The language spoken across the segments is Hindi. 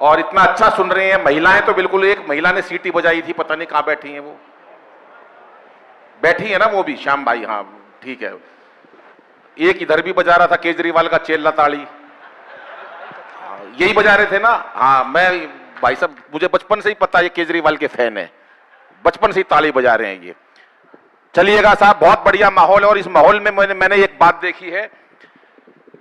और इतना अच्छा सुन रहे हैं। महिलाएं तो बिल्कुल, एक महिला ने सीटी बजाई थी, पता नहीं कहां बैठी हैं वो, बैठी है ना वो भी, श्याम भाई, हाँ ठीक है। एक इधर भी बजा रहा था केजरीवाल का चेल्ला ताली, यही बजा रहे थे ना। हाँ मैं भाई साहब, मुझे बचपन से ही पता है ये केजरीवाल के फैन है, बचपन से ही ताली बजा रहे हैं ये। चलिएगा साहब, बहुत बढ़िया माहौल है। और इस माहौल में मैंने एक बात देखी है,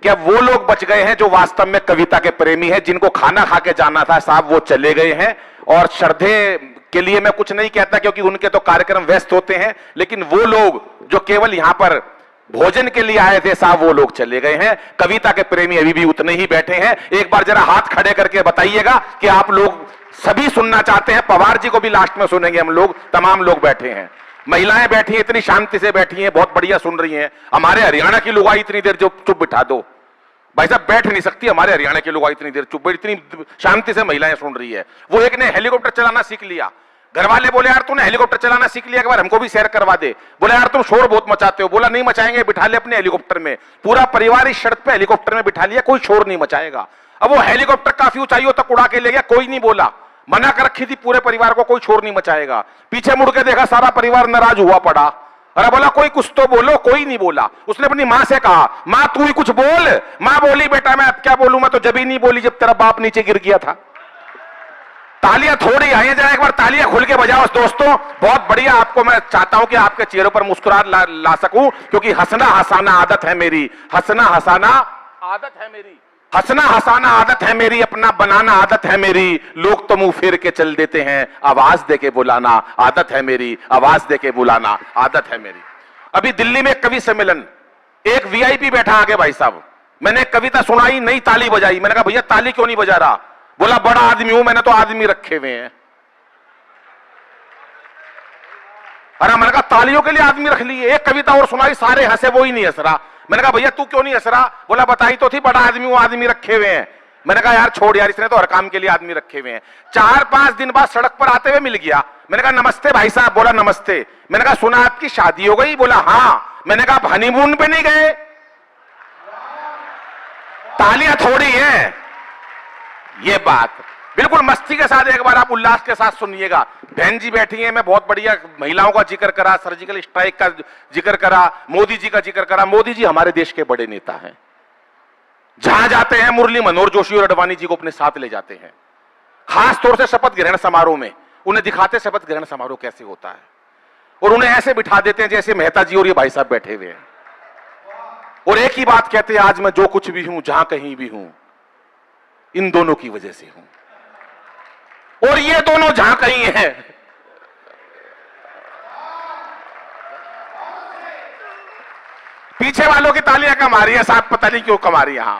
क्या वो लोग बच गए हैं जो वास्तव में कविता के प्रेमी हैं, जिनको खाना खा के जाना था साहब वो चले गए हैं। और श्रद्धे के लिए मैं कुछ नहीं कहता क्योंकि उनके तो कार्यक्रम व्यस्त होते हैं, लेकिन वो लोग जो केवल यहां पर भोजन के लिए आए थे साहब वो लोग चले गए हैं। कविता के प्रेमी अभी भी उतने ही बैठे हैं। एक बार जरा हाथ खड़े करके बताइएगा कि आप लोग सभी सुनना चाहते हैं। पवार जी को भी लास्ट में सुनेंगे हम लोग। तमाम लोग बैठे हैं, महिलाएं बैठी हैं, इतनी शांति से बैठी हैं, बहुत बढ़िया सुन रही हैं। हमारे हरियाणा की लुगाई इतनी देर जो चुप बिठा दो भाई साहब, बैठ नहीं सकती हमारे हरियाणा की लुगाई इतनी देर चुप, इतनी शांति से महिलाएं सुन रही है। वो एक ने हेलीकॉप्टर चलाना सीख लिया, घर वाले बोले यार तूने हेलीकॉप्टर चलाना सीख लिया, एक बार हमको भी शेयर करवा दे। बोला यार तुम शोर बहुत मचाते हो। बोला नहीं मचाएंगे, बिठा ले अपने हेलीकॉप्टर में। पूरा परिवार इस शर्त पे हेलीकॉप्टर में बिठा लिया, कोई शोर नहीं मचाएगा। अब वो हेलीकॉप्टर काफी ऊंचाइयों तक उड़ा के ले गया, कोई नहीं बोला, मना कर रखी थी पूरे परिवार को, कोई शोर नहीं मचाएगा। पीछे मुड़ के देखा, सारा परिवार नाराज हुआ पड़ा। अरे बोला कोई कुछ तो बोलो, कोई नहीं बोला। उसने अपनी मां से कहा, मां तू ही कुछ बोल। मां बोली बेटा मैं अब क्या बोलूं, मैं तो जब ही नहीं बोली जब तेरा बाप नीचे गिर गया था। तालियां थोड़ी आई हैं, जरा एक बार तालियां खुल के बजाओ दोस्तों, बहुत बढ़िया। आपको मैं चाहता हूं कि आपके चेहरों पर मुस्कुराहट ला सकूं, क्योंकि हंसना हंसाना आदत है मेरी, हंसना हंसाना आदत है मेरी, हंसना हंसाना आदत है मेरी, अपना बनाना आदत है मेरी। लोग तो मुंह फेर के चल देते हैं, आवाज दे के बुलाना आदत है मेरी, आवाज दे के बुलाना आदत है मेरी। अभी दिल्ली में कवि सम्मेलन, एक वीआईपी बैठा आगे भाई साहब, मैंने कविता सुनाई, नहीं ताली बजाई। मैंने कहा भैया ताली क्यों नहीं बजा रहा? बोला बड़ा आदमी हूं, मैंने तो आदमी रखे हुए हैं। अरे मैंने कहा तालियों के लिए आदमी रख लिए। एक कविता और सुनाई, सारे हंसे, वो ही नहीं हंस रहा। मैंने कहा भैया तू क्यों नहीं हंस रहा? बोला बताई तो थी, बड़ा आदमी हूं, आदमी रखे हुए हैं। मैंने कहा यार छोड़ यार, इसने तो हर काम के लिए आदमी रखे हुए हैं। 4-5 दिन बाद सड़क पर आते हुए मिल गया। मैंने कहा नमस्ते भाई साहब। बोला नमस्ते। मैंने कहा सुना आपकी शादी हो गई? बोला हाँ। मैंने कहा हनीमून पे नहीं गए? तालियां थोड़ी है ये बात, बिल्कुल मस्ती के साथ एक बार आप उल्लास के साथ सुनिएगा। बहन जी बैठी हैं, मैं बहुत बढ़िया महिलाओं का जिक्र करा, सर्जिकल स्ट्राइक का जिक्र करा, मोदी जी का जिक्र करा। मोदी जी हमारे देश के बड़े नेता हैं, जहां जाते हैं मुरली मनोहर जोशी और अडवाणी जी को अपने साथ ले जाते हैं। खास तौर से शपथ ग्रहण समारोह में उन्हें दिखाते शपथ ग्रहण समारोह कैसे होता है, और उन्हें ऐसे बिठा देते हैं जैसे मेहता जी और ये भाई साहब बैठे हुए हैं, और एक ही बात कहते हैं, आज मैं जो कुछ भी हूं, जहां कहीं भी हूं, इन दोनों की वजह से हूं। और ये दोनों जहां कहीं हैं, पीछे वालों की तालियां कम आ रही है साहब, पता नहीं क्यों कम आ रही है। यहां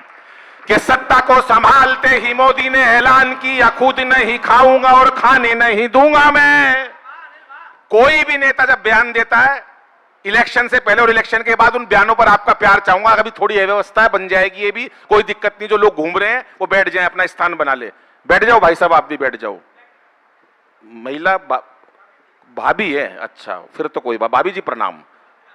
कि सत्ता को संभालते ही मोदी ने ऐलान किया, खुद नहीं खाऊंगा और खाने नहीं दूंगा मैं। कोई भी नेता जब बयान देता है इलेक्शन से पहले और इलेक्शन के बाद, उन बयानों पर आपका प्यार चाहूंगा। अभी थोड़ी अव्यवस्था बन जाएगी, ये भी कोई दिक्कत नहीं। जो लोग घूम रहे हैं वो बैठ जाएं, अपना स्थान बना ले। बैठ जाओ भाई साहब, आप भी बैठ जाओ। महिला भाभी है, अच्छा फिर तो कोई बात। भाभी जी प्रणाम,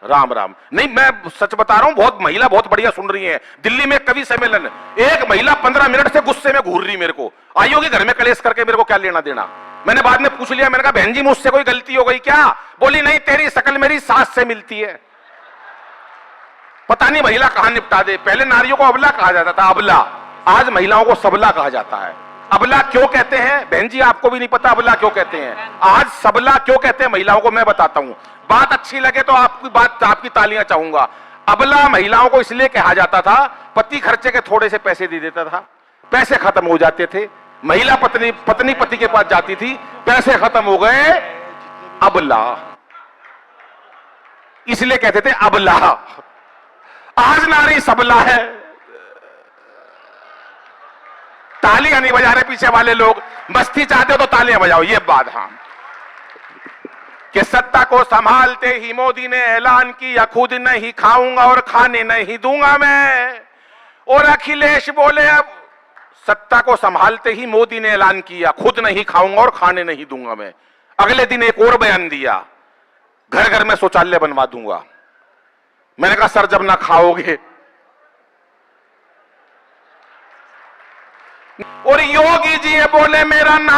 राम राम। नहीं मैं सच बता रहा हूं, बहुत महिला बहुत बढ़िया सुन रही है। दिल्ली में कवि सम्मेलन, एक महिला 15 मिनट से गुस्से में घूर रही, मेरे को आई होगी घर में कलेश करके, मेरे को क्या लेना देना। मैंने बाद में पूछ लिया, मैंने कहा बहन जी मुझसे कोई गलती हो गई क्या? बोली नहीं, तेरी शकल मेरी सास से मिलती है। पता नहीं महिला कहां निपटा दे। पहले नारियों को अबला कहा जाता था, अबला, आज महिलाओं को सबला कहा जाता है। अबला क्यों कहते हैं बहन जी? आपको भी नहीं पता अबला क्यों कहते हैं? आज सबला क्यों कहते हैं महिलाओं को, मैं बताता हूं। बात अच्छी लगे तो आपकी बात, आपकी तालियां चाहूंगा। अबला महिलाओं को इसलिए कहा जाता था, पति खर्चे के थोड़े से पैसे दे देता था, पैसे खत्म हो जाते थे, महिला पत्नी पति के पास जाती थी, पैसे खत्म हो गए, अबला, इसलिए कहते थे अबला। आज नारी सबला है। तालियां नहीं बजा रहे पीछे वाले लोग, मस्ती चाहते हो तो तालियां बजाओ, ये बात। हाँ कि सत्ता को संभालते ही मोदी ने ऐलान किया, खुद नहीं खाऊंगा और खाने नहीं दूंगा मैं। और अखिलेश बोले, अब सत्ता को संभालते ही मोदी ने ऐलान किया, खुद नहीं खाऊंगा और खाने नहीं दूंगा मैं। अगले दिन एक और बयान दिया, घर घर में शौचालय बनवा दूंगा। मैंने कहा सर जब ना खाओगे। और योगी जी ये बोले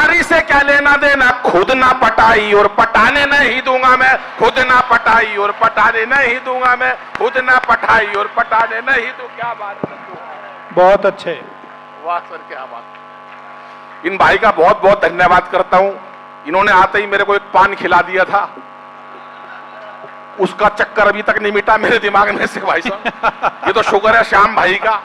नारी से क्या लेना देना, खुद ना पटाई और पटाने नहीं दूंगा मैं, खुद ना पटाई और पटाने नहीं दूंगा मैं, खुद ना पटाई और पटाने नहीं दूं। क्या बात है, बहुत अच्छे। वाह सर, क्या बात। इन भाई का बहुत बहुत धन्यवाद करता हूं। इन्होंने आते ही मेरे को एक पान खिला दिया था, उसका चक्कर अभी तक नहीं मिटा मेरे दिमाग में से भाई साहब। ये तो शुक्र है श्याम भाई का।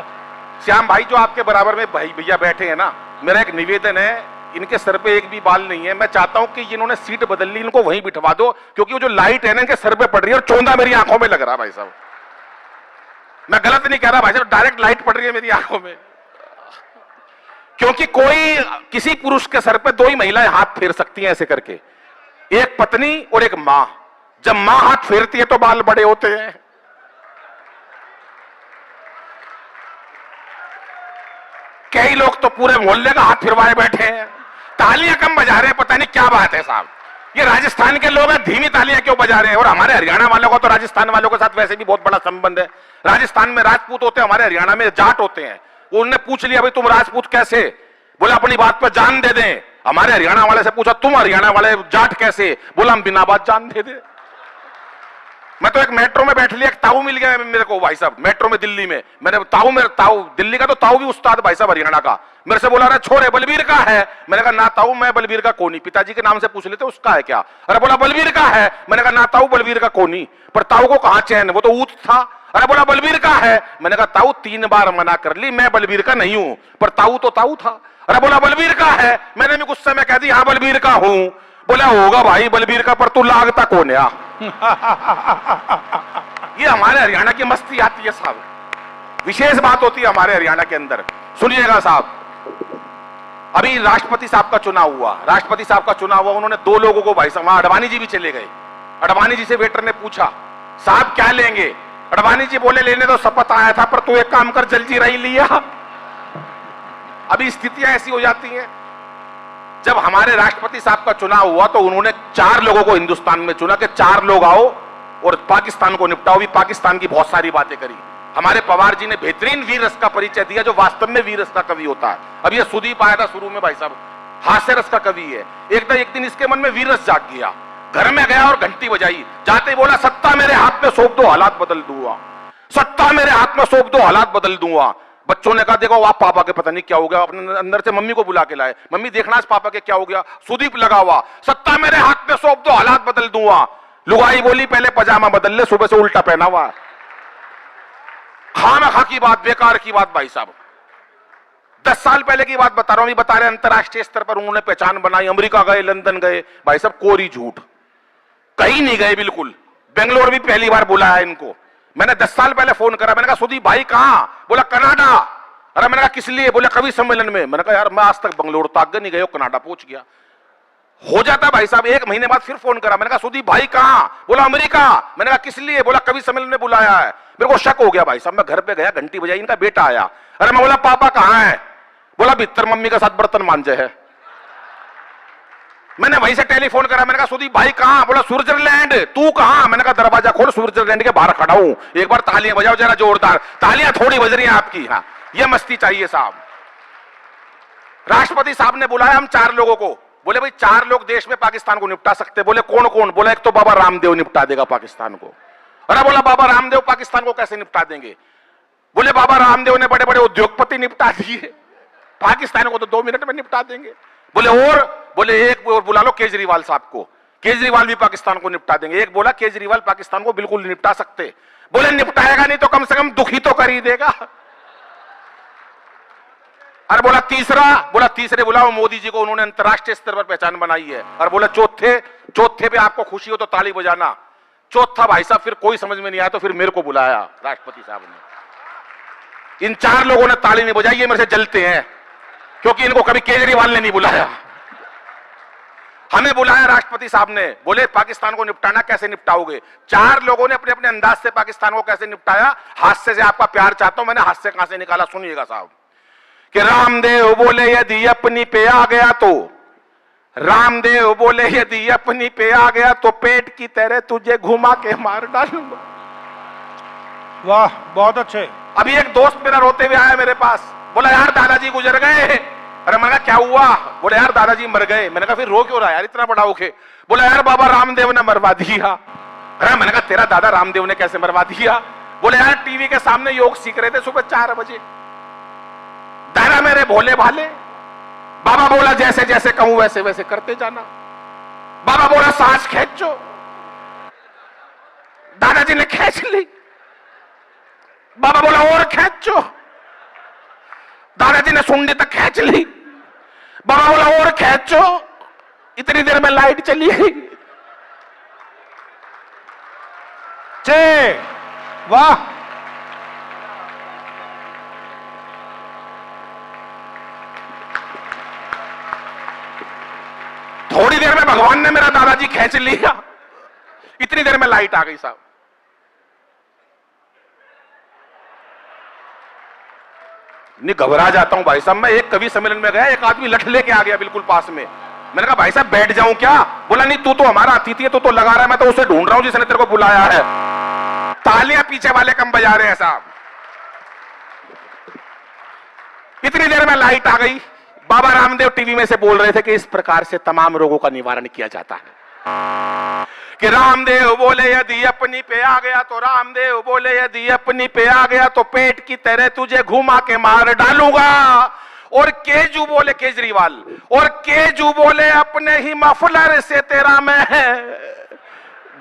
श्याम भाई जो आपके बराबर में भाई भैया बैठे हैं ना, मेरा एक निवेदन है, इनके सर पे एक भी बाल नहीं है। मैं चाहता हूं कि इन्होंने सीट बदल ली, इनको वहीं बिठवा दो, क्योंकि वो जो लाइट है ना इनके सर पे पड़ रही है और चौंधा मेरी आंखों में लग रहा है भाई साहब। मैं गलत नहीं कह रहा भाई साहब, डायरेक्ट लाइट पड़ रही है मेरी आंखों में। क्योंकि कोई किसी पुरुष के सर पे दो ही महिलाएं हाथ फेर सकती हैं ऐसे करके, एक पत्नी और एक मां। जब मां हाथ फेरती है तो बाल बड़े होते हैं। कई लोग तो पूरे मोहल्ले का हाथ फिरवाए बैठे हैं, तालियां कम बजा रहे हैं, पता नहीं क्या बात है साहब। ये राजस्थान के लोग हैं, धीमी तालियां क्यों बजा रहे हैं? और हमारे हरियाणा वालों का तो राजस्थान वालों के साथ वैसे भी बहुत बड़ा संबंध है। राजस्थान में राजपूत होते हैं, हमारे हरियाणा में जाट होते हैं। उन्होंने पूछ लिया भाई तुम राजपूत कैसे, बोला अपनी बात पर जान दे दें। हमारे हरियाणा वाले से पूछा तुम हरियाणा वाले जाट कैसे, बोला हम बिना बात जान दे दे। मैं तो एक मेट्रो में बैठ लिया, एक ताऊ मिल गया मेरे को भाई साहब, मेट्रो में दिल्ली में। मैंने ताऊ दिल्ली का तो ताऊ भी उस्ताद भाई साहब हरियाणा का, मेरे से बोला अरे छोरे बलबीर का है। मैंने कहा ना ताऊ, मैं बलबीर का कोनी। पिताजी के नाम से पूछ लेते उसका है क्या? अरे बोला बलबीर का है। मैंने कहा ना ताऊ, बलबीर का कोनी। पर ताऊ को कहां चैन, वो तो ऊत था। अरे बोला बलबीर का है। मैंने कहा ताऊ 3 बार मना कर ली, मैं बलबीर का नहीं हूं, पर ताऊ तो ताऊ था। अरे बोला बलबीर का है। मैंने भी गुस्से में कह दी हाँ बलबीर का हूं। बोला होगा भाई बलबीर का, पर तू लागता कौन है? ये हमारे हरियाणा की मस्ती आती है साहब, विशेष बात होती है हमारे हरियाणा के अंदर। सुनिएगा साहब, अभी राष्ट्रपति साहब का चुनाव हुआ, राष्ट्रपति साहब का चुनाव हुआ, उन्होंने 2 लोगों को भाई साहब, अडवाणी जी भी चले गए। अडवाणी जी से वेटर ने पूछा साहब क्या लेंगे? अडवाणी जी बोले लेने तो शपथ आया था, पर तू एक काम कर जलजीरा ही लिया। अभी स्थितियां ऐसी हो जाती हैं। जब हमारे राष्ट्रपति साहब का चुनाव हुआ तो उन्होंने 4 लोगों को हिंदुस्तान में चुना कि 4 लोग आओ और पाकिस्तान को निपटाओ। भी पाकिस्तान की बहुत सारी बातें करी। हमारे पवार जी ने बेहतरीन वीर रस का परिचय दिया, जो वास्तव में वीर रस का कवि होता है। अब ये सुदीप आया था शुरू में भाई साहब, हास्य रस का कवि है। एक दिन इसके मन में वीर रस जाग गया, घर में गया और घंटी बजाई, जाते ही बोला सत्ता मेरे हाथ में सौंप दो हालात बदल दूंगा, सत्ता मेरे हाथ में सौंप दो हालात बदल दूंगा। बच्चों ने कहा देखो आप पापा के पता नहीं क्या हो गया, अपने अंदर से मम्मी को बुला के लाए, मम्मी देखना पापा के क्या हो गया। सुदीप लगा हुआ, सत्ता मेरे हाथ में सौंप दो हालात बदल दूंगा। लुगाई बोली पहले पजामा बदल ले, सुबह से उल्टा पहना हुआ। खामखा की बात, बेकार की बात भाई साहब। 10 साल पहले की बात बता रहा हूं, बता रहे अंतरराष्ट्रीय स्तर पर उन्होंने पहचान बनाई, अमेरिका गए, लंदन गए, भाई साहब कोरी झूठ, कहीं नहीं गए बिल्कुल। बेंगलोर भी पहली बार बुलाया इनको। मैंने 10 साल पहले फोन करा, मैंने कहा सुदीप भाई कहां? बोला कनाडा। अरे मैंने कहा किस लिए? बोला कवि सम्मेलन में। मैंने कहा यार मैं आज तक बंगलोर तो आगे नहीं गया, कनाडा पहुंच गया। हो जाता भाई साहब। 1 महीने बाद फिर फोन करा, मैंने कहा सुदीप भाई कहां? बोला अमेरिका। मैंने कहा किस लिए? बोला कवि सम्मेलन में बुलाया है। मेरे को शक हो गया भाई साहब, मैं घर पे गया, घंटी बजाई, इनका बेटा आया। अरे मैं बोला पापा कहां है? बोला भीतर मम्मी के साथ बर्तन मांजे है। मैंने वहीं से टेलीफोन करा, मैंने कहा सुदीप भाई कहां? बोला स्विट्जरलैंड। तू कहां? मैंने कहा दरवाजा खोल, स्विट्जरलैंड के बाहर खड़ा हूं, एक बार तालियां बजाओ जरा जोरदार। तालियां थोड़ी बज रही हैं आपकी। हाँ ये मस्ती चाहिए साहब। राष्ट्रपति साहब ने बुलाया हम 4 लोगों को। बोले भाई 4 लोग देश में पाकिस्तान को निपटा सकते। बोले कौन कौन? बोला एक तो बाबा रामदेव निपटा देगा पाकिस्तान को। अरे बोला बाबा रामदेव पाकिस्तान को कैसे निपटा देंगे? बोले बाबा रामदेव ने बड़े बड़े उद्योगपति निपटा दिए, पाकिस्तान को तो 2 मिनट में निपटा देंगे। बोले और? बोले एक और बुला लो केजरीवाल साहब को, केजरीवाल भी पाकिस्तान को निपटा देंगे। एक बोला केजरीवाल पाकिस्तान को बिल्कुल नहीं निपटा सकते। बोले निपटाएगा नहीं तो कम से कम दुखी तो कर ही देगा। अरे बोला तीसरा? बोला तीसरे बुलाओ मोदी जी को, उन्होंने अंतरराष्ट्रीय स्तर पर पहचान बनाई है। और बोला चौथे पे आपको खुशी हो तो ताली बजाना। चौथा भाई साहब फिर कोई समझ में नहीं आया तो फिर मेरे को बुलाया राष्ट्रपति साहब ने। इन 4 लोगों ने ताली नहीं बजाई, ये मेरे से जलते हैं क्योंकि इनको कभी केजरीवाल ने नहीं बुलाया। हमें बुलाया राष्ट्रपति साहब ने। बोले पाकिस्तान को निपटाना, कैसे निपटाओगे? 4 लोगों ने अपने अपने अंदाज से पाकिस्तान को कैसे निपटाया। हास्य से आपका प्यार चाहता हूं, मैंने हास्य कहां से निकाला सुनिएगा साहब। कि रामदेव बोले यदि अपनी पे आ गया तो, रामदेव बोले यदि अपनी पे आ गया तो पेट की तरह तुझे घुमा के मार डालूंगा। वाह बहुत अच्छे। अभी एक दोस्त मेरा रोते हुए आया मेरे पास, बोला यार दादाजी गुजर गए, अरे मैंने कहा क्या हुआ? बोले यार दादाजी मर गए। मैंने कहा फिर रो क्यों रहा है यार इतना बड़ा होके? बोला यार बाबा रामदेव ने मरवा दिया। अरे मैंने कहा तेरा दादा रामदेव ने कैसे मरवा दिया? बोले यार टीवी के सामने योग सीख रहे थे सुबह 4 बजे। दादा मेरे भोले भाले। बाबा बोला जैसे जैसे कहूं वैसे वैसे करते जाना। बाबा बोला सांस खींचो। दादाजी ने खींच ली। बाबा बोला और खींचो। दादाजी ने सुंडी तक खींच ली। बाबा बोला और खींचो। इतनी देर में लाइट चली गई। वाह, थोड़ी देर में भगवान ने मेरा दादाजी खींच लिया। इतनी देर में लाइट आ गई साहब। नहीं घबरा जाता हूं भाई साहब। मैं एक कवि सम्मेलन में गया, एक आदमी लठ लेके आ गया बिल्कुल पास में। मैंने कहा भाई साहब बैठ जाऊं क्या? बोला नहीं तू तो हमारा अतिथि है, तू तो लगा रहा है, मैं तो उसे ढूंढ रहा हूं जिसने तेरे को बुलाया है। तालियां पीछे वाले कम बजा रहे हैं साहब। इतनी देर में लाइट आ गई। बाबा रामदेव टीवी में से बोल रहे थे कि इस प्रकार से तमाम रोगों का निवारण किया जाता है। कि रामदेव बोले यदि अपनी पे आ गया तो रामदेव बोले यदि अपनी पे आ गया तो पेट की तरह तुझे घुमा के मार डालूंगा। और केजू बोले केजरीवाल, और केजू बोले अपने ही मफलर से तेरा मैं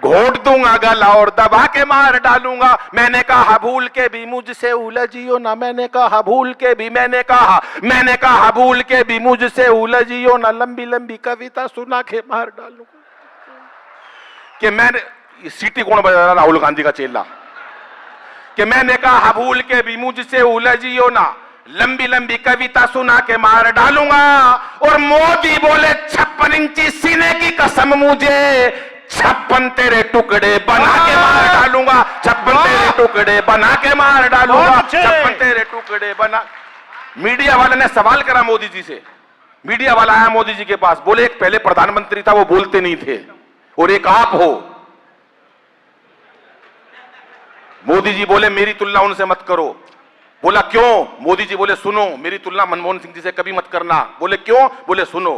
घोट दूंगा गला और दबा के मार डालूंगा। मैंने कहा भूल के भी मुझसे उलझियो ना। मैंने कहा भूल के भी, मैंने कहा भूल के भी मुझसे उलझियो ना। लंबी लंबी कविता सुना के मार डालूंगा। कि मैंने सीटी कौन बजा रहा? राहुल गांधी का चेला। कि मैंने कहा भूल के भी मुझसे उलझियो ना। लंबी लंबी कविता सुना के मार डालूंगा। और मोदी बोले 56 इंची सीने की कसम मुझे 56 तेरे टुकड़े बना के मार डालूंगा। 56 तेरे टुकड़े बना के मार डालूंगा। 56 तेरे टुकड़े बना। मीडिया वाले ने सवाल करा मोदी जी से। मीडिया वाला आया मोदी जी के पास। बोले एक पहले प्रधानमंत्री था वो बोलते नहीं थे और एक आप हो। मोदी जी बोले मेरी तुलना उनसे मत करो। बोला क्यों? मोदी जी बोले सुनो, मेरी तुलना मनमोहन सिंह जी से कभी मत करना। बोले क्यों? बोले सुनो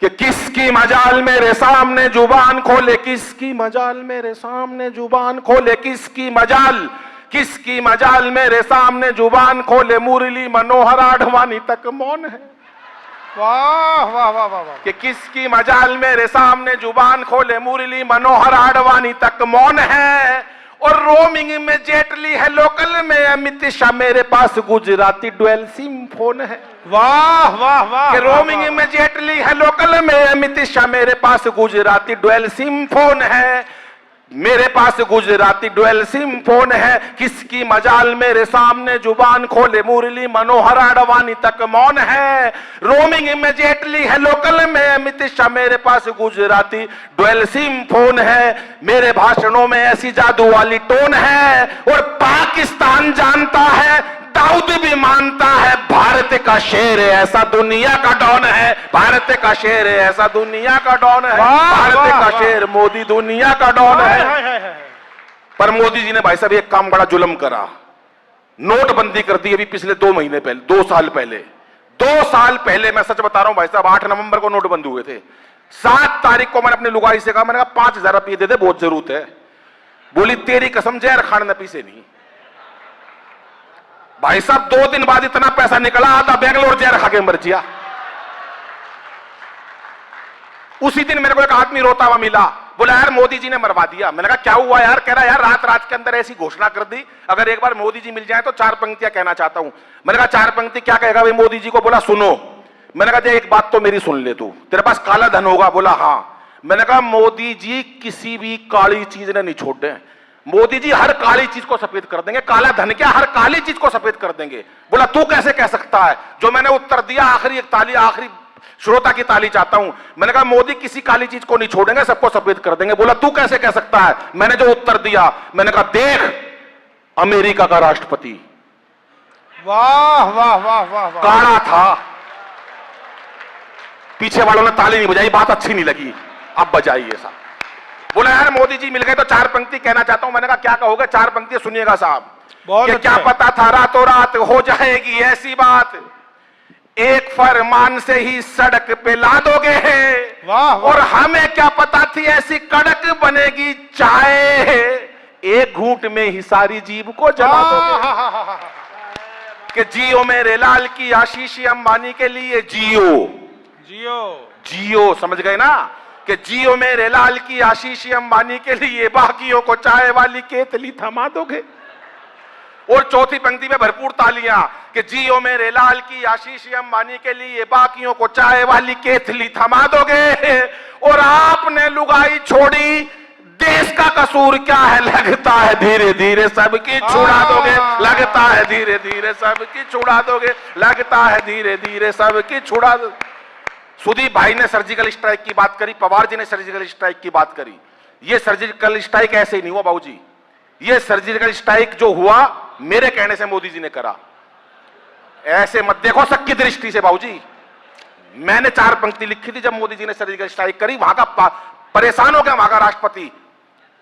कि किसकी मजाल मेरे सामने जुबान खोले, किसकी मजाल मेरे सामने जुबान खोले, किसकी मजाल मेरे सामने जुबान खोले। मुरली मनोहर आडवाणी तक मौन है। वाह वाह वाह वाह वाह। कि किसकी मजाल मेरे सामने जुबान खोले, मुरली मनोहर आडवाणी तक मौन है। और रोमिंग में जेटली है, लोकल में अमित शाह, मेरे पास गुजराती डुअल सिम फोन है। वाह वाह वाह। कि रोमिंग में जेटली है, लोकल में अमित शाह, मेरे पास गुजराती डुअल सिम फोन है। मेरे पास गुजराती डुअल सिम फोन है। किसकी मजाल मेरे सामने जुबान खोले, मुरली मनोहर आडवाणी तक मौन है। रोमिंग में जेटली है, लोकल में अमित शाह, मेरे पास गुजराती डुअल सिम फोन है। मेरे भाषणों में ऐसी जादू वाली टोन है। और पाकिस्तान जानता है, दाऊद भी मानता है, भारत का शेर है ऐसा दुनिया का डॉन है। भारत का शेर है ऐसा दुनिया का डॉन है। भारत का शेर मोदी दुनिया का डॉन है। पर मोदी जी ने भाई साहब एक काम बड़ा जुल्म करा। नोटबंदी कर दी अभी पिछले 2 महीने पहले, 2 साल पहले। 2 साल पहले मैं सच बता रहा हूं भाई साहब, 8 नवंबर को नोटबंदी हुए थे। 7 तारीख को मैंने अपनी लुगाई से कहा, मैंने कहा 5000 रुपये दे दे, बहुत जरूरत है। बोली तेरी कसम जहर खान नपी से नहीं। भाई साहब 2 दिन बाद इतना पैसा निकला, आधा बेंगलोर जहर खा के मर गया। उसी दिन मेरे को एक आदमी रोता हुआ मिला। बोला यार मोदी जी ने मरवा दिया। मैंने कहा क्या हुआ यार? कह रहा यार रात रात के अंदर ऐसी घोषणा कर दी, अगर एक बार मोदी जी मिल जाए तो 4 पंक्तियां कहना चाहता हूं। मैंने कहा 4 पंक्ति क्या कहेगा भाई मोदी जी को? बोला सुनो। मैंने कहा एक बात तो मेरी सुन ले तू, तेरे पास काला धन होगा? बोला हाँ। मैंने कहा मोदी जी किसी भी काली चीज ने नहीं छोड़ दे। मोदी जी हर काली चीज को सफेद कर देंगे। काला धन क्या, हर काली चीज को सफेद कर देंगे। बोला तू कैसे कह सकता है? जो मैंने उत्तर दिया, आखिरी एक ताली, आखिरी श्रोता की ताली चाहता हूं। मैंने कहा मोदी किसी काली चीज को नहीं छोड़ेंगे, सबको सफेद कर देंगे। बोला तू कैसे कह सकता है? मैंने जो उत्तर दिया, मैंने कहा देख अमेरिका का राष्ट्रपति वाह वाह वाह वाह वाह। काला था। पीछे वालों ने ताली नहीं बजाई, बात अच्छी नहीं लगी, अब बजाइए साहब। बोला यार मोदी जी मिल गए तो 4 पंक्ति कहना चाहता हूं। मैंने कहा क्या कहोगे? 4 पंक्ति सुनिएगा साहब। बहुत क्या पता था रातों रात हो जाएगी ऐसी बात। एक फरमान से ही सड़क पे ला दोगे। वाह, वाह। और हमें क्या पता थी ऐसी कड़क बनेगी चाय, एक घूंट में ही सारी जीभ को जला दोगे। कि जियो मेरे लाल की आशीष अंबानी के लिए जियो, जियो जियो, समझ गए ना? कि जियो मेरे लाल की आशीष अंबानी के लिए, बाकियों को चाय वाली केतली थमा दोगे। और चौथी पंक्ति में भरपूर तालियां कि जियो मेरे लाल की आशीष अंबानी के लिए, बाकियों को चाय वाली केतली थमा दोगे। और आपने लुगाई छोड़ी, देश का कसूर क्या है, लगता है धीरे धीरे सबकी छुड़ा दोगे, लगता है धीरे धीरे सबकी छुड़ा दोगे, लगता है धीरे धीरे सबकी छुड़ा दोगे। सुदीप भाई ने सर्जिकल स्ट्राइक की बात करी, पवार जी ने सर्जिकल स्ट्राइक की बात करी। ये सर्जिकल स्ट्राइक ऐसे ही नहीं हुआ बाबूजी, ये सर्जिकल स्ट्राइक जो हुआ मेरे कहने से मोदी जी ने करा। ऐसे मत देखो सबकी दृष्टि से बाबूजी, मैंने 4 पंक्ति लिखी थी जब मोदी जी ने सर्जिकल स्ट्राइक करी। वहां का परेशान हो गया वहां का राष्ट्रपति,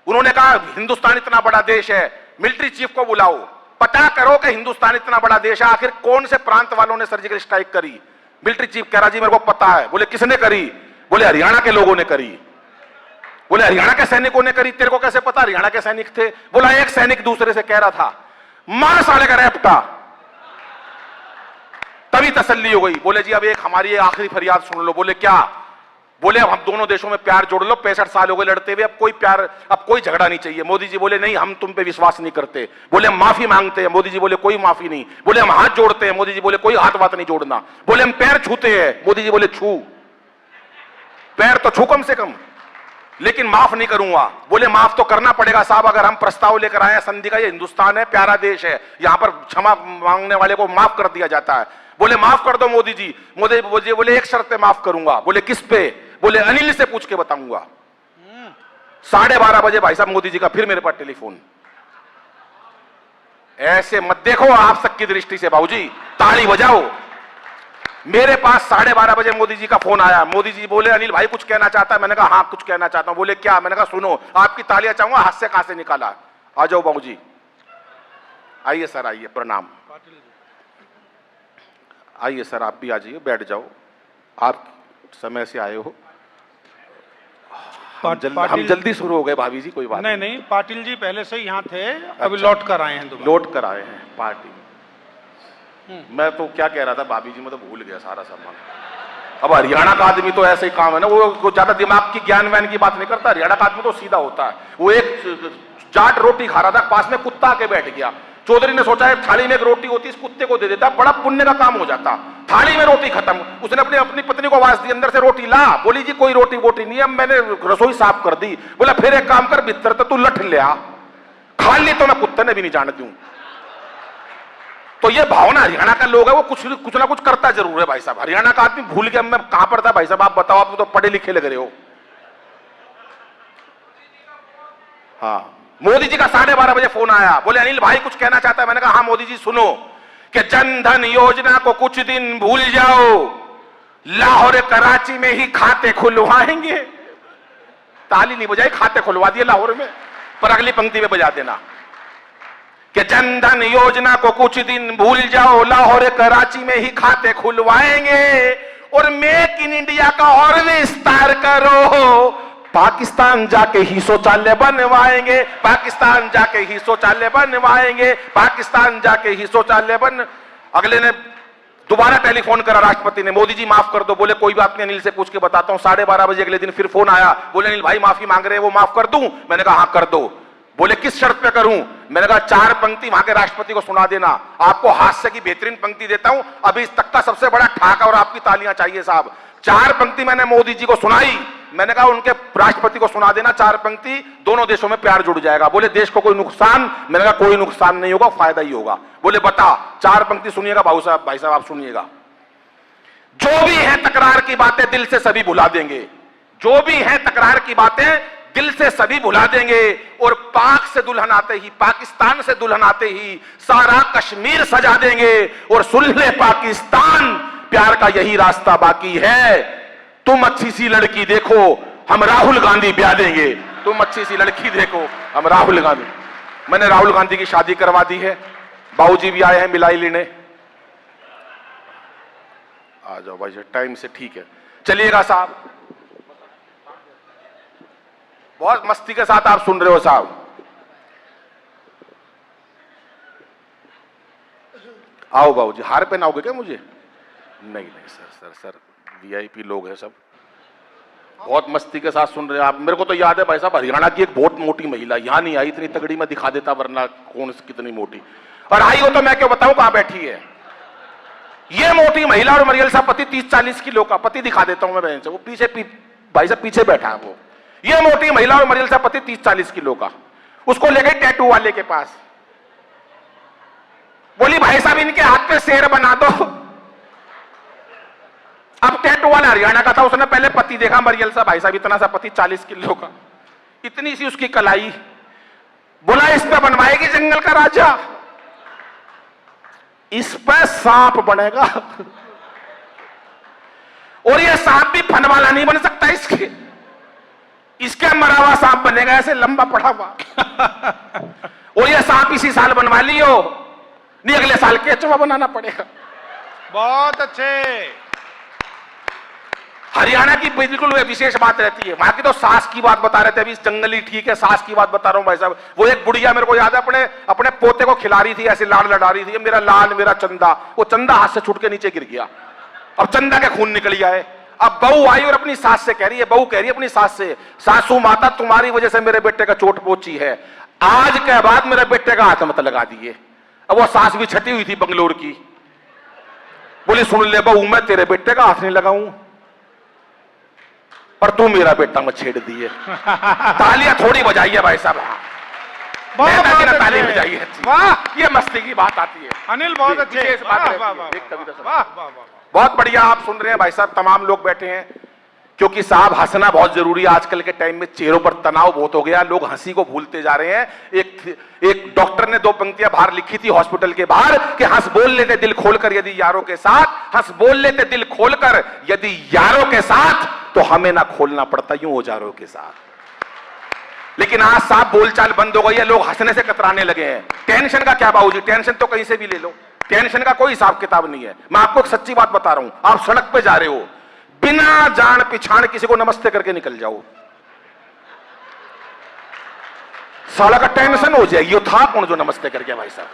उन्होंने कहा हिंदुस्तान इतना बड़ा देश है, मिलिट्री चीफ को बुलाओ, पता करो कि हिंदुस्तान इतना बड़ा देश है, आखिर कौन से प्रांत वालों ने सर्जिकल स्ट्राइक करी। मिलिट्री चीफ कह रहा जी मेरे को पता है। बोले किसने करी? बोले हरियाणा के लोगों ने करी। बोले हरियाणा के सैनिकों ने करी, तेरे को कैसे पता हरियाणा के सैनिक थे? बोला एक सैनिक दूसरे से कह रहा था, मार साले का रैपटा, तभी तसल्ली हो गई। बोले जी अब एक हमारी आखिरी फरियाद सुन लो। बोले क्या? बोले अब हम दोनों देशों में प्यार जोड़ लो, 65 साल हो गए लड़ते हुए, अब कोई प्यार, अब कोई झगड़ा नहीं चाहिए। मोदी जी बोले नहीं हम तुम पे विश्वास नहीं करते। बोले हम माफी मांगते हैं। मोदी जी बोले कोई माफी नहीं। बोले हम हाथ जोड़ते हैं। मोदी जी बोले कोई हाथ वात नहीं जोड़ना। बोले हम पैर छूते हैं। मोदी जी बोले छू, पैर तो छू कम से कम, लेकिन माफ नहीं करूंगा। बोले माफ तो करना पड़ेगा साहब, अगर हम प्रस्ताव लेकर आए हैं संधि का, ये हिंदुस्तान है, प्यारा देश है, यहां पर क्षमा मांगने वाले को माफ कर दिया जाता है। बोले माफ कर दो मोदी जी। मोदी जी बोले एक शर्त पे माफ करूंगा। बोले किस पे? बोले अनिल से पूछ के बताऊंगा। 12:30 बजे भाई साहब मोदी जी का फिर मेरे पास टेलीफोन। ऐसे मत देखो आप सबकी दृष्टि से बाबूजी, ताली बजाओ। मेरे पास 12:30 बजे मोदी जी का फोन आया। मोदी जी बोले अनिल भाई कुछ कहना चाहता है? मैंने कहा हाँ कुछ कहना चाहता हूं। बोले क्या? मैंने कहा सुनो, आपकी तालियां चाहूंगा, हाथ से कहां से निकाला। आ जाओ बाबूजी, आइए सर, आइए, प्रणाम। आइए सर, आप भी आ जाइए, बैठ जाओ, आप समय से आए हो। हम जल्दी शुरू हो गए भाभी जी, कोई बात नहीं। पाटिल जी पहले से यहाँ थे, अभी लौट कर आए हैं दोबारा। लौट कर आए हैं पार्टी। मैं तो क्या कह रहा था भाभी जी, मैं तो भूल गया सारा सामान। अब हरियाणा का आदमी तो ऐसे ही काम है ना, वो ज्यादा दिमाग की ज्ञान वैन की बात नहीं करता। हरियाणा का आदमी तो सीधा होता है। वो एक जाट रोटी खा रहा था, पास में कुत्ता आके बैठ गया। चौधरी ने सोचा है थाली में एक रोटी होती, इस कुत्ते को दे देता, बड़ा पुण्य का काम हो जाता। थाली में रोटी खत्म। उसने अपनी पत्नी को आवाज दी अंदर से रोटी ला। बोली जी कोई रोटी वोटी नहीं है, मैंने रसोई साफ कर दी। बोला फिर एक काम कर, भीतर तो तू लठ ले आ, खा ली तो मैं कुत्ते ने भी नहीं जान दूं। तो ये भावना हरियाणा का लोग है, वो कुछ ना कुछ करता जरूर है भाई साहब। हरियाणा का आदमी भूल गया मैं कहां पर था भाई साहब, आप बताओ, आप तो पढ़े लिखे लग रहे हो। हाँ, मोदी जी का 12:30 बजे फोन आया। बोले अनिल भाई कुछ कहना चाहता है? मैंने कहा हाँ मोदी जी सुनो, कि जन धन योजना को कुछ दिन भूल जाओ, लाहौर कराची में ही खाते खुलवाएंगे। ताली नहीं बजाई, खाते खुलवा दिए लाहौर में। पर अगली पंक्ति में बजा देना कि जन धन योजना को कुछ दिन भूल जाओ, लाहौर कराची में ही खाते खुलवाएंगे, और मेक इन इंडिया का और विस्तार करो, पाकिस्तान जाके ही शौचालय बनवाएंगे, पाकिस्तान जाके ही शौचालय बनवाएंगे, पाकिस्तान जाके ही शौचालय बन। अगले ने दोबारा टेलीफोन करा राष्ट्रपति ने, मोदी जी माफ कर दो। बोले कोई बात नहीं, अनिल से पूछ के बताता हूं। 12:30 बजे अगले दिन फिर फोन आया। बोले अनिल भाई माफी मांग रहे हैं, वो माफ कर दूं? मैंने कहा हाँ कर दो। बोले किस शर्त पे करूं? मैंने कहा 4 पंक्ति वहां के राष्ट्रपति को सुना देना। आपको हास्य की बेहतरीन पंक्ति देता हूं, अभी तक का सबसे बड़ा ठाका, और आपकी तालियां चाहिए साहब। 4 पंक्ति मैंने मोदी जी को सुनाई। मैंने कहा उनके राष्ट्रपति को सुना देना 4 पंक्ति, दोनों देशों में प्यार जुड़ जाएगा। बोले देश को कोई नुकसान? मैंने कहा कोई नुकसान नहीं होगा, फायदा ही होगा। बोले बता। 4 पंक्ति सुनिएगा भाई साहब आप सुनिएगा। जो भी है तकरार की बातें दिल से सभी भुला देंगे, जो भी है तकरार की बातें दिल से सभी भुला देंगे, और पाक से दुल्हन आते ही, पाकिस्तान से दुल्हन आते ही सारा कश्मीर सजा देंगे, और सुन ले पाकिस्तान प्यार का यही रास्ता बाकी है। तुम अच्छी सी लड़की देखो, हम राहुल गांधी ब्याह देंगे। तुम अच्छी सी लड़की देखो, हम राहुल गांधी। मैंने राहुल गांधी की शादी करवा दी है, बाबूजी भी आए हैं मिलाई लेने। आ जाओ भाई साहब, टाइम से ठीक है, चलिएगा साहब। बहुत मस्ती के साथ आप सुन रहे हो साहब। आओ बाबू जी, हार पहनाओगे क्या मुझे? नहीं नहीं सर, सर सर वीआईपी लोग हैं सब, बहुत मस्ती के साथ सुन रहे हैं आप। मेरे को तो याद है भाई साहब, हरियाणा की एक बहुत मोटी महिला यहाँ नहीं आई, इतनी तगड़ी मैं दिखा देता, वरना कौन कितनी मोटी, और आई हो तो मैं क्यों बताऊं कहां बैठी है ये मोटी महिला। और मरियल साहब पति 30-40 किलो का, पति दिखा देता हूं मैं बहन से, वो पीछे भाई साहब पीछे बैठा है वो। ये मोटी महिला और मरियल साहब पति 30-40 किलो का, उसको ले गई टैटू वाले के पास, बोली भाई साहब इनके हाथ पे शेर बना दो। अब टैटू वाला हरियाणा का था, उसने पहले पति देखा मरियल साहब, भाई साहब इतना सा पति 40 किलो का, इतनी सी उसकी कलाई, बोला इस पे बनवाएगी जंगल का राजा, इस पे सांप बनेगा। और ये सांप भी फन वाला नहीं बन सकता, इसके मरा हुआ सांप बनेगा, ऐसे लंबा पड़ा हुआ। और ये सांप इसी साल बनवा लियो, नहीं अगले साल केचुआ बनाना पड़ेगा। बहुत अच्छे। हरियाणा की बिल्कुल विशेष बात रहती है, वहां की तो सास की बात बता रहे थे अभी, जंगली ठीक है, सास की बात बता रहा हूं भाई साहब। वो एक बुढ़िया मेरे को याद है, अपने पोते को खिला रही थी, ऐसे लाड़ लड़ा रही थी, मेरा लाल मेरा चंदा, वो चंदा हाथ से छूट के नीचे गिर गया, अब चंदा के खून निकल जाए। अब बहू आई और अपनी सास से कह रही है, बहू कह रही है अपनी सास से, सासू माता तुम्हारी वजह से मेरे बेटे का चोट पहुंची है, आज के बाद मेरे बेटे का हाथ मत लगा दिए। अब वो सास भी छठी हुई थी बंगलोर की, बोली सुन ले बहू, मैं तेरे बेटे का हाथ नहीं लगाऊं, पर तू मेरा बेटा मत छेड़ दिए। तालियां थोड़ी बजाइए भाई साहब, ताली बजाइए, वाह ये मस्ती की बात आती है। अनिल बहुत अच्छे, बहुत बढ़िया आप सुन रहे हैं भाई साहब, तमाम लोग बैठे हैं, क्योंकि साहब हंसना बहुत जरूरी है। आजकल के टाइम में चेहरों पर तनाव बहुत हो गया, लोग हंसी को भूलते जा रहे हैं। एक डॉक्टर ने 2 पंक्तियां बाहर लिखी थी हॉस्पिटल के बाहर कि हंस बोल लेते दिल खोलकर यदि यारों के साथ, हंस बोल लेते दिल खोलकर यदि यारों के साथ, तो हमें ना खोलना पड़ता यूं औजारों के साथ। लेकिन आज साहब बोलचाल बंद हो गई है, लोग हंसने से कतराने लगे हैं। टेंशन का क्या बाबूजी, टेंशन तो कहीं से भी ले लो, टेंशन का कोई हिसाब किताब नहीं है। मैं आपको एक सच्ची बात बता रहा हूं, आप सड़क पे जा रहे हो, बिना जान पिछाड़ किसी को नमस्ते करके निकल जाओ, साला का टेंशन हो जाएगी। था कौन जो नमस्ते करके भाई साहब,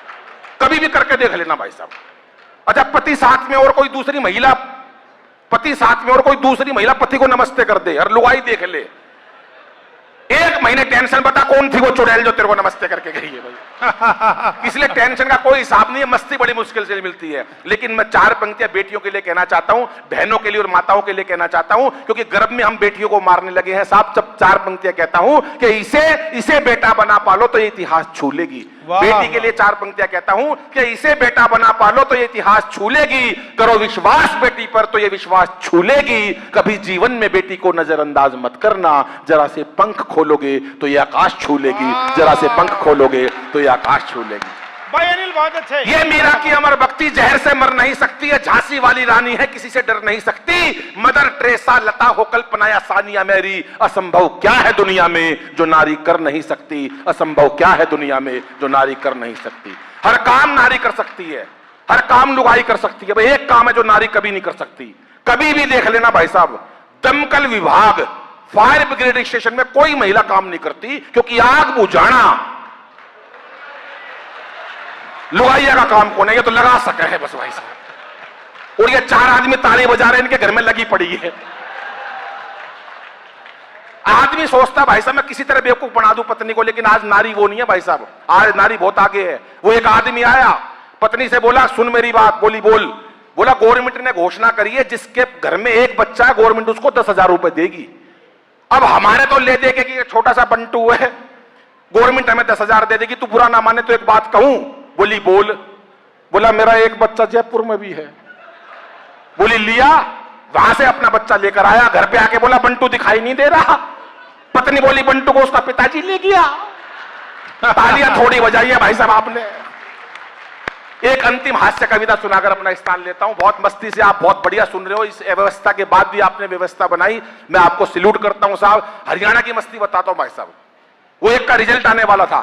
कभी भी करके देख लेना भाई साहब। अच्छा पति साथ में और कोई दूसरी महिला, पति साथ में और कोई दूसरी महिला पति को नमस्ते कर दे और लुगाई देख ले, 1 महीने टेंशन बता कौन थी वो चुड़ैल जो तेरे को नमस्ते करके गई है भाई। इसलिए टेंशन का कोई हिसाब नहीं है, मस्ती बड़ी मुश्किल से मिलती है। लेकिन मैं 4 पंक्तियां बेटियों के लिए कहना चाहता हूं, बहनों के लिए और माताओं के लिए कहना चाहता हूं, क्योंकि गर्भ में हम बेटियों को मारने लगे हैं साहब। जब 4 पंक्तियां कहता हूं कि इसे बेटा बना पालो तो ये इतिहास छू लेगी। बेटी के लिए 4 पंक्तियां कहता हूं कि इसे बेटा बना पालो तो ये इतिहास छू लेगी, करो विश्वास बेटी पर तो ये विश्वास छू लेगी, कभी जीवन में बेटी को नजरअंदाज मत करना, जरा से पंख खोलोगे तो ये आकाश छू लेगी, जरा से पंख खोलोगे तो ये आकाश छू लेगी। भाई अनिल बहुत अच्छे। ये मीरा की अमर भक्ति जहर से मर नहीं सकती है, झांसी वाली रानी है किसी से डर नहीं सकती, मदर टेरेसा लता हो कल्पना या सानिया मेरी, असंभव क्या है दुनिया में जो नारी कर नहीं सकती, असंभव क्या है दुनिया में जो नारी कर नहीं सकती। हर काम नारी कर सकती है, हर काम लुगाई कर सकती है, भाई एक काम है जो नारी कभी नहीं कर सकती। कभी भी देख लेना भाई साहब, दमकल विभाग, फायर ब्रिगेड स्टेशन में कोई महिला काम नहीं करती, क्योंकि आग बुझाना लुगाइया का काम कौन है, ये तो लगा सके है बस भाई साहब। और ये 4 आदमी ताली बजा रहे हैं, इनके घर में लगी पड़ी है। आदमी सोचता भाई साहब मैं किसी तरह बेवकूफ बना दूं पत्नी को, लेकिन आज नारी वो नहीं है भाई साहब, आज नारी बहुत आगे है। वो एक आदमी आया, पत्नी से बोला सुन मेरी बात, बोली बोल। बोला गवर्नमेंट ने घोषणा करी है जिसके घर में 1 बच्चा है गवर्नमेंट उसको 10,000 रुपए देगी। अब हमारे तो ले दे के कि छोटा सा बंटू है, गवर्नमेंट हमें 10,000 दे देगी, तू बुरा ना माने तो एक बात कहूं। बोली बोल। बोला मेरा 1 बच्चा जयपुर में भी है। बोली लिया, वहां से अपना बच्चा लेकर आया, घर पे आके बोला बंटू दिखाई नहीं दे रहा। पत्नी बोली बंटू को उसका पिताजी ले गया। तालियां थोड़ी बजाइए भाई साहब आपने। एक अंतिम हास्य कविता सुनाकर अपना स्थान लेता हूं। बहुत मस्ती से आप बहुत बढ़िया सुन रहे हो, इस व्यवस्था के बाद भी आपने व्यवस्था बनाई, मैं आपको सैल्यूट करता हूं साहब। हरियाणा की मस्ती बताता हूं भाई साहब। वो एक का रिजल्ट आने वाला था,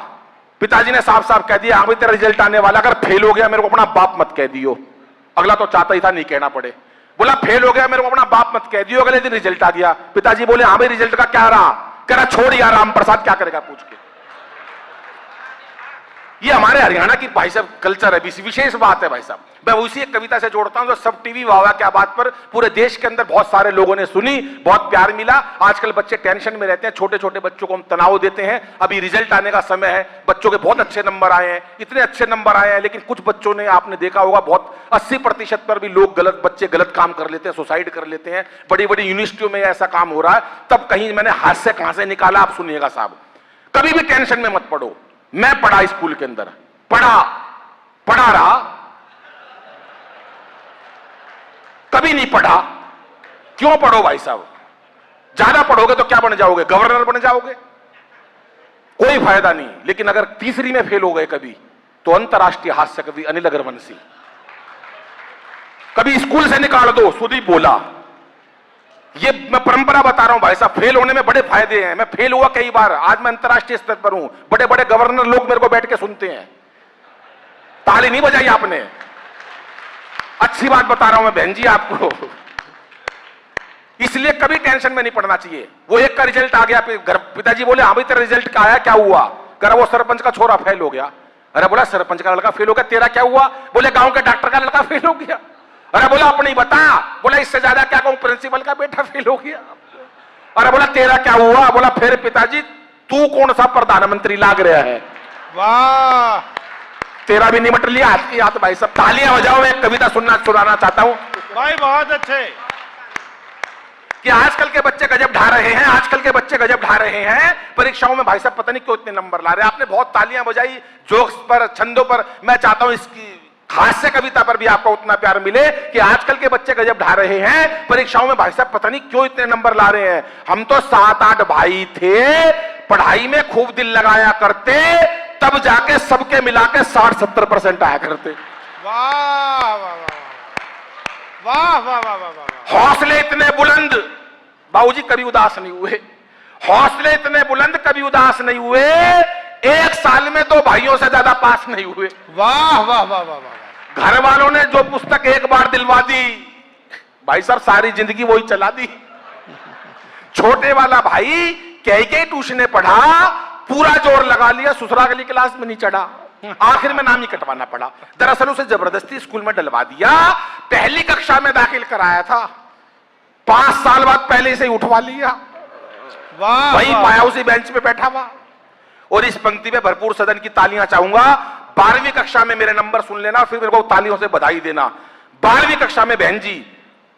पिताजी ने साफ साफ कह दिया, हाँ भाई तेरा रिजल्ट आने वाला, अगर फेल हो गया मेरे को अपना बाप मत कह दियो। अगला तो चाहता ही था नहीं कहना पड़े। बोला फेल हो गया, मेरे को अपना बाप मत कह दियो, अगले दिन रिजल्ट आ गया। पिताजी बोले हाँ भाई रिजल्ट का क्या रहा? कह रहा छोड़ यार राम प्रसाद क्या करेगा पूछ के। ये हमारे हरियाणा की भाई साहब कल्चर है, विशेष बात है भाई साहब। मैं उसी एक कविता से जोड़ता हूं जो सब टीवी वाह क्या बात पर पूरे देश के अंदर बहुत सारे लोगों ने सुनी, बहुत प्यार मिला। आजकल बच्चे टेंशन में रहते हैं, छोटे छोटे बच्चों को हम तनाव देते हैं। अभी रिजल्ट आने का समय है, बच्चों के बहुत अच्छे नंबर आए हैं, इतने अच्छे नंबर आए हैं, लेकिन कुछ बच्चों ने आपने देखा होगा बहुत 80% पर भी लोग बच्चे गलत काम कर लेते हैं, सुसाइड कर लेते हैं। बड़ी बड़ी यूनिवर्सिटियों में ऐसा काम हो रहा है। तब कहीं मैंने हाथ से कहां से निकाला, आप सुनिएगा साहब। कभी भी टेंशन में मत पड़ो। मैं पढ़ा स्कूल के अंदर, पढ़ा रहा, कभी नहीं पढ़ा। क्यों पढ़ो भाई साहब? ज्यादा पढ़ोगे तो क्या बन जाओगे? गवर्नर बन जाओगे, कोई फायदा नहीं। लेकिन अगर तीसरी में फेल हो गए कभी, तो अंतरराष्ट्रीय हास्य कवि अनिल अग्रवंशी कभी स्कूल से निकाल दो, सुदीप बोला। ये मैं परंपरा बता रहा हूं भाई साहब, फेल होने में बड़े फायदे हैं। मैं फेल हुआ कई बार, आज मैं अंतरराष्ट्रीय स्तर पर हूं। बड़े बड़े गवर्नर लोग मेरे को बैठ के सुनते हैं। ताली नहीं बजाई आपने, अच्छी बात बता रहा हूं मैं बहन जी आपको। इसलिए कभी टेंशन में नहीं पड़ना चाहिए। वो एक का रिजल्ट आ गया, पिताजी बोले हाँ भाई तेरा रिजल्ट का आया, क्या हुआ? कह रहा वो सरपंच का छोरा फेल हो गया। अरे बोला सरपंच का लड़का फेल हो गया, तेरा क्या हुआ? बोले गांव के डॉक्टर का लड़का फेल हो गया। अरे बोला अपनी बता। बोला इससे ज्यादा क्या कहूं, प्रिंसिपल का बेटा फेल हो गया। अरे बोला तेरा क्या हुआ? बोला फिर पिताजी तू कौन सा प्रधानमंत्री लाग रहा है? वाह, तेरा भी निमट लिया हाथ की हाथ। भाई सब तालियां बजाओ, मैं एक कविता सुनाना चाहता हूं भाई, बहुत अच्छे। कि आजकल के बच्चे गजब ढा रहे हैं, आजकल के बच्चे गजब ढा रहे हैं परीक्षाओं में। भाई साहब पता नहीं क्यों इतने नंबर ला रहे हैं। आपने बहुत तालियां बजाई जोक्स पर, छंदों पर। मैं चाहता हूं इसकी हास्य कविता पर भी आपको उतना प्यार मिले कि आजकल के बच्चे गजब ढा रहे हैं परीक्षाओं में। भाई साहब पता नहीं क्यों इतने नंबर ला रहे हैं। हम तो 7-8 भाई थे, पढ़ाई में खूब दिल लगाया करते, तब जाके सबके मिला के 60-70% आया करते। वाह वाह वाह वाह वाह वाह वाह। हौसले इतने बुलंद, बाबूजी कभी उदास नहीं हुए। हौसले इतने बुलंद, कभी उदास नहीं हुए। एक साल में 2 भाइयों से ज्यादा पास नहीं हुए। वाह वाह वाह वाह वाह। घर वालों ने जो पुस्तक एक बार दिलवा दी, भाई साहब सारी जिंदगी वही चला दी। छोटे वाला भाई कई ट्यूशन पढ़ा, पूरा जोर लगा लिया, ससुराली क्लास में नहीं चढ़ा, आखिर में नाम ही कटवाना पड़ा। दरअसल उसे जबरदस्ती स्कूल में डलवा दिया। पहली कक्षा में दाखिल कराया था, 5 साल बाद पहले से ही उठवा लिया। वाह, वही पाया उसी बेंच पे बैठा हुआ। और इस पंक्ति में भरपूर सदन की तालियां चाहूंगा। 12वीं कक्षा में मेरे नंबर सुन लेना, फिर मेरे को तालियों से बधाई देना। 12वीं कक्षा में बहन जी,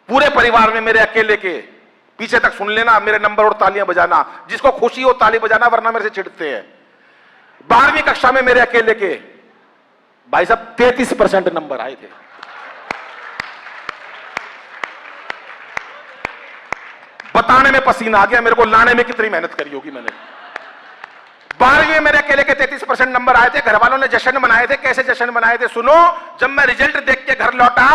पूरे परिवार में मेरे अकेले के पीछे तक सुन लेना, मेरे नंबर और तालियां बजाना। जिसको खुशी हो ताली बजाना, वरना मेरे से चिढ़ते हैं। 12वीं कक्षा में मेरे अकेले के भाई साहब 33% नंबर आए थे। बताने में पसीना आ गया मेरे को, लाने में कितनी मेहनत करी होगी मैंने। 12वीं में मेरे अकेले के 33% नंबर आए थे। घर वालों ने जश्न मनाए थे। कैसे जश्न मनाए थे सुनो। जब मैं रिजल्ट देख के घर लौटा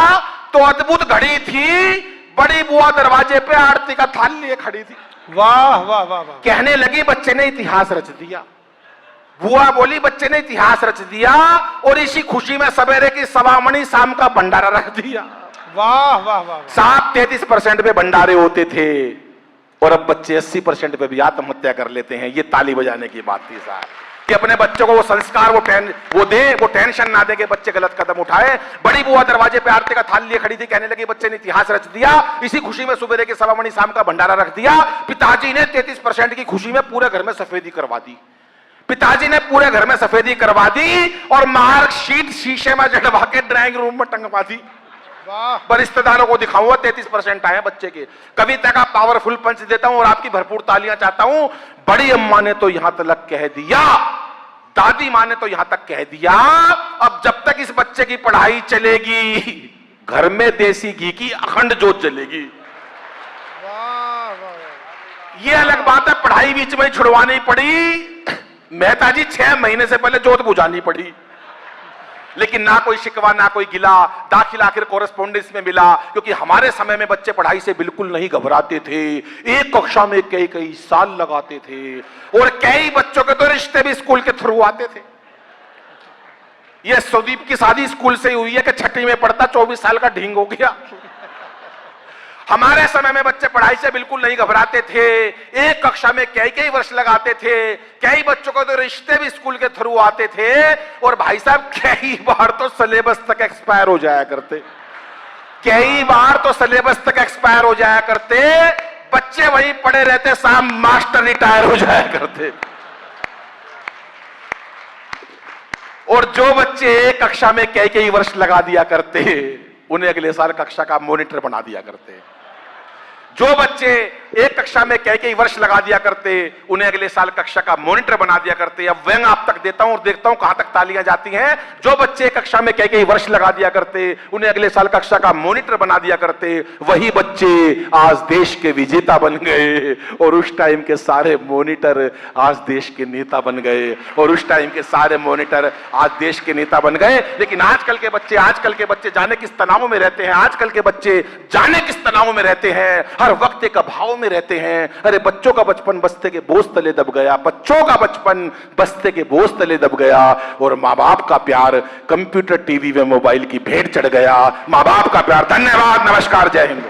तो अद्भुत घड़ी थी। बड़ी बुआ दरवाजे पे आरती का थाल लिए खड़ी थी। वाह वाह वाह वाह। कहने लगी बच्चे ने इतिहास रच दिया। बुआ बोली बच्चे ने इतिहास रच दिया, और इसी खुशी में सवेरे की सवामणि शाम का भंडारा रख दिया। वाह वाह वाह। साहब 33% पे भंडारे होते थे, और अब बच्चे 80% पे भी आत्महत्या कर लेते हैं। ये ताली बजाने की बात थी साहब, कि अपने बच्चों को वो संस्कार वो दे, वो टेंशन ना दे कि बच्चे गलत कदम उठाए। बड़ी बुआ दरवाजे पे आरती का थाल लिए खड़ी थी। कहने लगी बच्चे ने इतिहास रच दिया, इसी खुशी में सुबह के सवामणि शाम का भंडारा रख दिया। पिताजी ने 33% की खुशी में पूरे घर में सफेदी करवा दी। पिताजी ने पूरे घर में सफेदी करवा दी, और मार्कशीट शीशे में जड़वा के ड्राइंग रूम में टंगवा दी। पर रिश्तेदारों को दिखाऊंगा 33% आए बच्चे के। कविता का पावरफुल पंच देता हूं और आपकी भरपूर तालियां चाहता हूं। बड़ी अम्मा ने तो यहां तक कह दिया, दादी माँ ने तो यहां तक कह दिया, अब जब तक इस बच्चे की पढ़ाई चलेगी, घर में देसी घी की अखंड जोत जलेगी। ये अलग बात है, पढ़ाई बीच में छुड़वानी पड़ी। मेहता जी 6 महीने से पहले जोत बुझानी पड़ी, लेकिन ना कोई शिकवा ना कोई गिला। दाखिला आखिर कोरेस्पोंडेंस में मिला, क्योंकि हमारे समय में बच्चे पढ़ाई से बिल्कुल नहीं घबराते थे। एक कक्षा में कई साल लगाते थे, और कई बच्चों के तो रिश्ते भी स्कूल के थ्रू आते थे। ये सुदीप की शादी स्कूल से हुई है कि 6वीं में पढ़ता 24 साल का ढींग हो गया। हमारे समय में बच्चे पढ़ाई से बिल्कुल नहीं घबराते थे, एक कक्षा में कई वर्ष लगाते थे, कई बच्चों को तो रिश्ते भी स्कूल के थ्रू आते थे, और भाई साहब कई बार तो सिलेबस तक एक्सपायर हो जाया करते, कई बार तो सिलेबस तक एक्सपायर हो जाया करते, बच्चे वही पढ़े रहते, साहब मास्टर रिटायर हो जाया करते। और जो बच्चे एक कक्षा में कई वर्ष लगा दिया करते, उन्हें अगले साल कक्षा का मॉनिटर बना दिया करते। जो बच्चे एक कक्षा में कई वर्ष लगा दिया करते, उन्हें अगले साल कक्षा का मॉनिटर बना दिया करते। अब व्यंग आप तक देता हूं और देखता हूं कहां तक तालियां जाती हैं। जो बच्चे कक्षा में कई वर्ष लगा दिया करते, उन्हें अगले साल कक्षा का मॉनिटर बना दिया करते, वही बच्चे आज देश के विजेता बन गए, और उस टाइम के सारे मॉनिटर आज देश के नेता बन गए, और उस टाइम के सारे मॉनिटर आज देश के नेता बन गए। लेकिन आजकल के बच्चे जाने किस तनाव में रहते हैं, आजकल के बच्चे जाने किस तनाव में रहते हैं, हर वक्त एक अभाव में रहते हैं। अरे बच्चों का बचपन बस्ते के बोझ तले दब गया, बच्चों का बचपन बस्ते के बोझ तले दब गया, और माँ बाप का प्यार कंप्यूटर, टीवी व मोबाइल की भेंट चढ़ गया। माँ बाप का प्यार। धन्यवाद, नमस्कार, जय हिंद।